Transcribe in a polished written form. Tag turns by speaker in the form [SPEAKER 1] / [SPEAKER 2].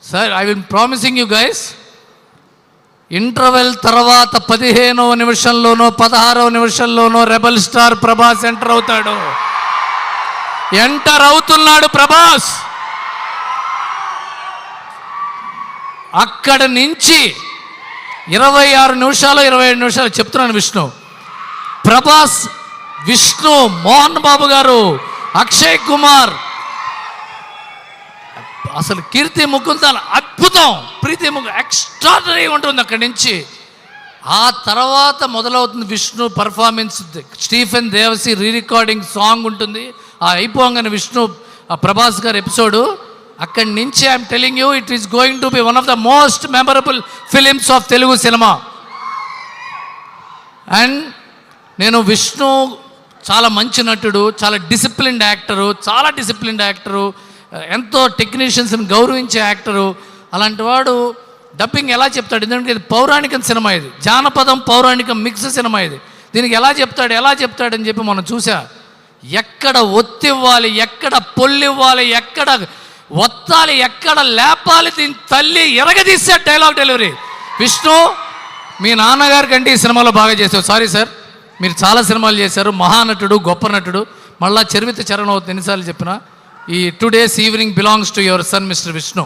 [SPEAKER 1] Sir, I will promising you guys, interval తర్వాత 15వ నిమిషంలోనో 16వ నిమిషంలోనో rebel star Prabhas enter అవుతాడు. Enter అవుతున్నాడు ప్రభాస్. అక్కడ నుంచి 26 నిమిషాలు 27 నిమిషాలు చెప్తున్నాను. ప్రభాస్, విష్ణు, మోహన్ బాబు గారు, అక్షయ్ కుమార్, అసలు కీర్తి ముకుందాల అద్భుతం, ప్రీతి ఎక్స్ట్రాడనరీ ఉంటుంది. అక్కడి నుంచి ఆ తర్వాత మొదలవుతుంది Vishnu performance. Stephen Devassy re recording song ఉంటుంది. ఆ అయిపోగానే విష్ణు ప్రభాస్ గారు ఎపిసోడు. అక్కడి నుంచి I'm telling you, it is going to be one of the most memorable films of Telugu cinema. And నేను విష్ణు చాలా మంచి నటుడు, చాలా డిసిప్లిన్డ్ యాక్టరు, ఎంతో టెక్నీషియన్స్ని గౌరవించే యాక్టరు. అలాంటి వాడు డబ్బింగ్ ఎలా చెప్తాడు? ఎందుకంటే ఇది పౌరాణిక సినిమా, ఇది జానపదం పౌరాణికం మిక్స్ సినిమా. ఇది దీనికి ఎలా చెప్తాడని చెప్పి మనం చూసా. ఎక్కడ ఒత్తివ్వాలి, ఎక్కడ పొల్లివ్వాలి, ఎక్కడ ఒత్తాలి, ఎక్కడ లేపాలి, దీని తల్లి ఎరగదీసే డైలాగ్ డెలివరీ. విష్ణు, మీ నాన్నగారి కంటే ఈ సినిమాలో బాగా చేసావు. సారీ సార్, మీరు చాలా సినిమాలు చేశారు, మహానటుడు, గొప్ప నటుడు. మళ్ళా చరిత్ర చరణం అవుతుంది ఎన్నిసార్లు చెప్పినా. ఈ today's evening belongs to your son mister Vishnu.